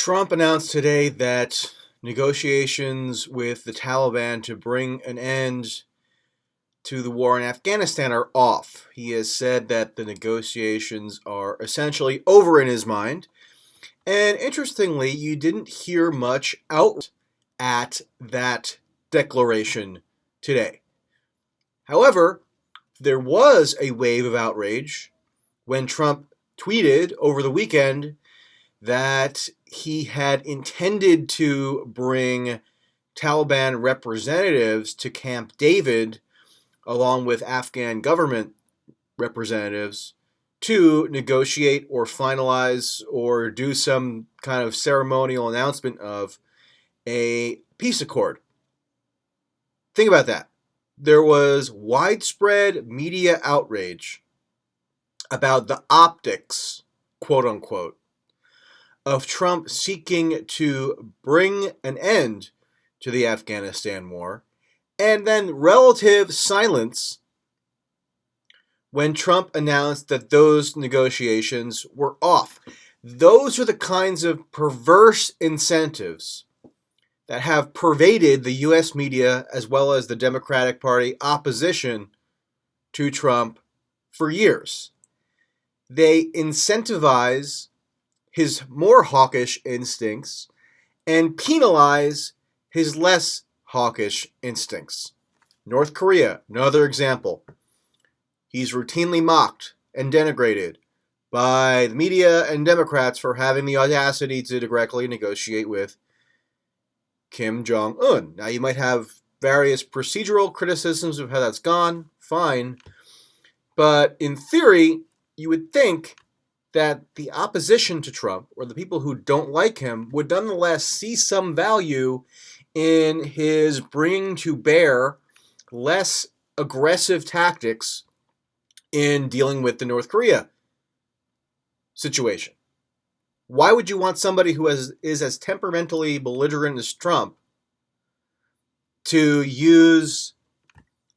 Trump announced today that negotiations with the Taliban to bring an end to the war in Afghanistan are off. He has said that the negotiations are essentially over in his mind. And interestingly, you didn't hear much out at that declaration today. However, there was a wave of outrage when Trump tweeted over the weekend that he had intended to bring Taliban representatives to Camp David along with Afghan government representatives to negotiate or finalize or do some kind of ceremonial announcement of a peace accord. Think about that. There was widespread media outrage about the optics, quote unquote, of Trump seeking to bring an end to the Afghanistan war, and then relative silence when Trump announced that those negotiations were off. Those are the kinds of perverse incentives that have pervaded the U.S. media as well as the Democratic Party opposition to Trump for years. They incentivize his more hawkish instincts and penalize his less hawkish instincts. North Korea, another example. He's routinely mocked and denigrated by the media and Democrats for having the audacity to directly negotiate with Kim Jong-un. Now, you might have various procedural criticisms of how that's gone, fine, but in theory, you would think that the opposition to Trump, or the people who don't like him, would nonetheless see some value in his bringing to bear less aggressive tactics in dealing with the North Korea situation. Why would you want somebody who is as temperamentally belligerent as Trump to use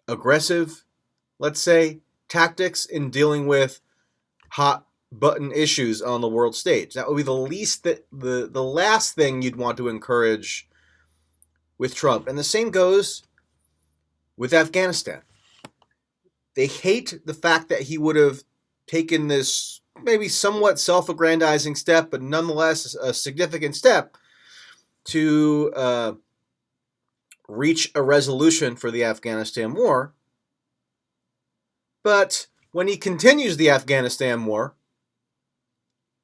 aggressive, let's say, tactics in dealing with hot button issues on the world stage? That would be the last thing you'd want to encourage with Trump. And the same goes with Afghanistan. They hate the fact that he would have taken this maybe somewhat self-aggrandizing step, but nonetheless a significant step to reach a resolution for the Afghanistan war. But when he continues the Afghanistan war,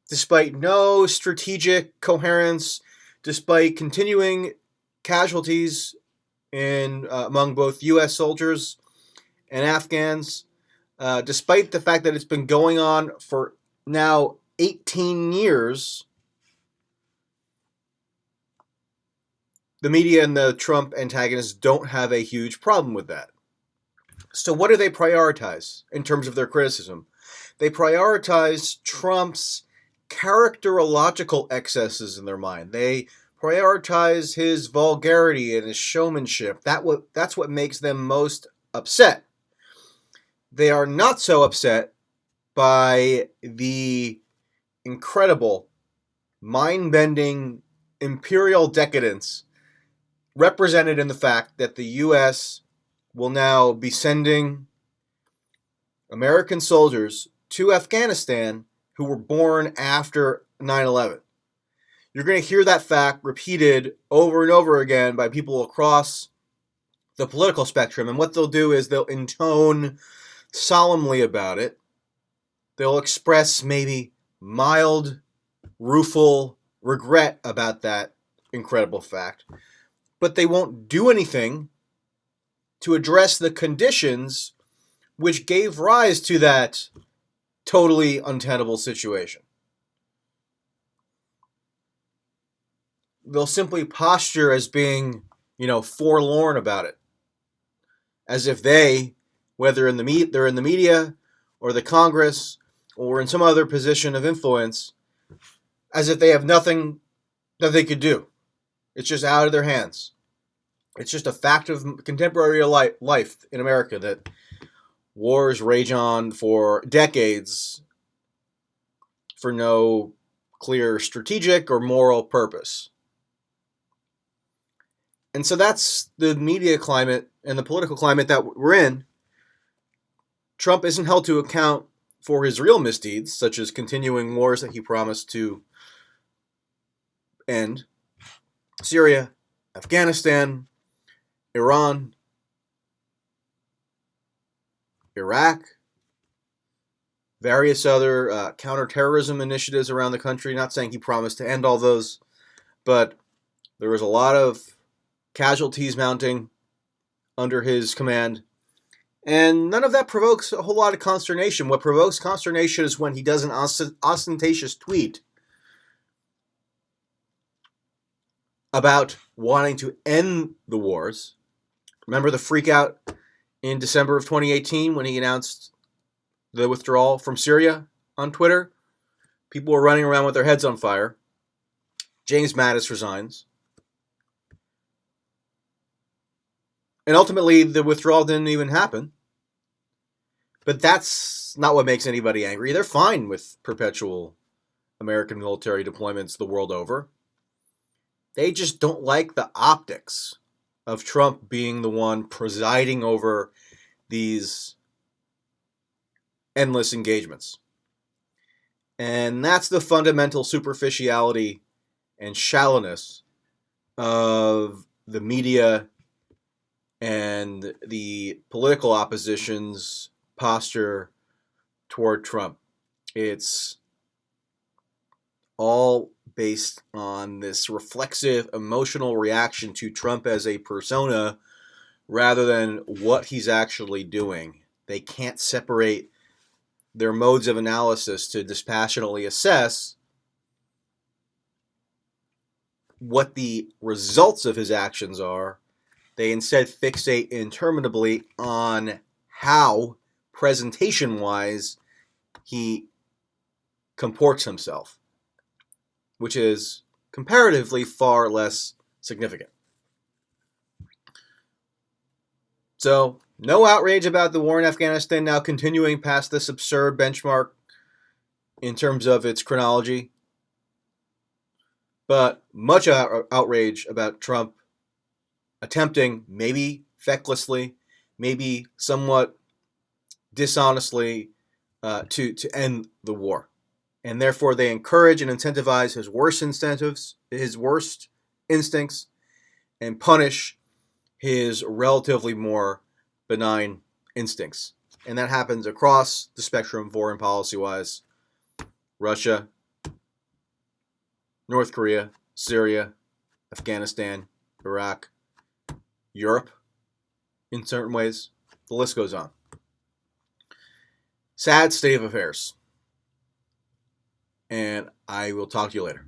despite no strategic coherence, despite continuing casualties among both U.S. soldiers and Afghans, despite the fact that it's been going on for now 18 years, the media and the Trump antagonists don't have a huge problem with that. So what do they prioritize in terms of their criticism? They prioritize Trump's characterological excesses in their mind. They prioritize his vulgarity and his showmanship. That's what makes them most upset. They are not so upset by the incredible, mind-bending imperial decadence represented in the fact that the U.S. will now be sending American soldiers to Afghanistan who were born after 9/11. You're going to hear that fact repeated over and over again by people across the political spectrum, and what they'll do is they'll intone solemnly about it. They'll express maybe mild, rueful regret about that incredible fact, but they won't do anything to address the conditions which gave rise to that totally untenable situation. They'll simply posture as being, forlorn about it, as if they, whether they're in the media or the Congress or in some other position of influence, as if they have nothing that they could do. It's just out of their hands. It's just a fact of contemporary life in America that wars rage on for decades for no clear strategic or moral purpose. And so that's the media climate and the political climate that we're in. Trump isn't held to account for his real misdeeds, such as continuing wars that he promised to end: Syria, Afghanistan, Iran, Iraq, various other counterterrorism initiatives around the country. Not saying he promised to end all those, but there was a lot of casualties mounting under his command, and none of that provokes a whole lot of consternation. What provokes consternation is when he does an ostentatious tweet about wanting to end the wars. Remember the freak out in December of 2018 when he announced the withdrawal from Syria on Twitter? People were running around with their heads on fire. James Mattis resigns. And ultimately, the withdrawal didn't even happen. But that's not what makes anybody angry. They're fine with perpetual American military deployments the world over. They just don't like the optics of Trump being the one presiding over these endless engagements. And that's the fundamental superficiality and shallowness of the media and the political opposition's posture toward Trump. It's all based on this reflexive, emotional reaction to Trump as a persona rather than what he's actually doing. They can't separate their modes of analysis to dispassionately assess what the results of his actions are. They instead fixate interminably on how, presentation-wise, he comports himself, which is comparatively far less significant. So, no outrage about the war in Afghanistan now continuing past this absurd benchmark in terms of its chronology, but much outrage about Trump attempting, maybe fecklessly, maybe somewhat dishonestly, to end the war. And therefore they encourage and incentivize his worst instincts, and punish his relatively more benign instincts. And that happens across the spectrum, foreign policy-wise. Russia, North Korea, Syria, Afghanistan, Iraq, Europe, in certain ways. The list goes on. Sad state of affairs. And I will talk to you later.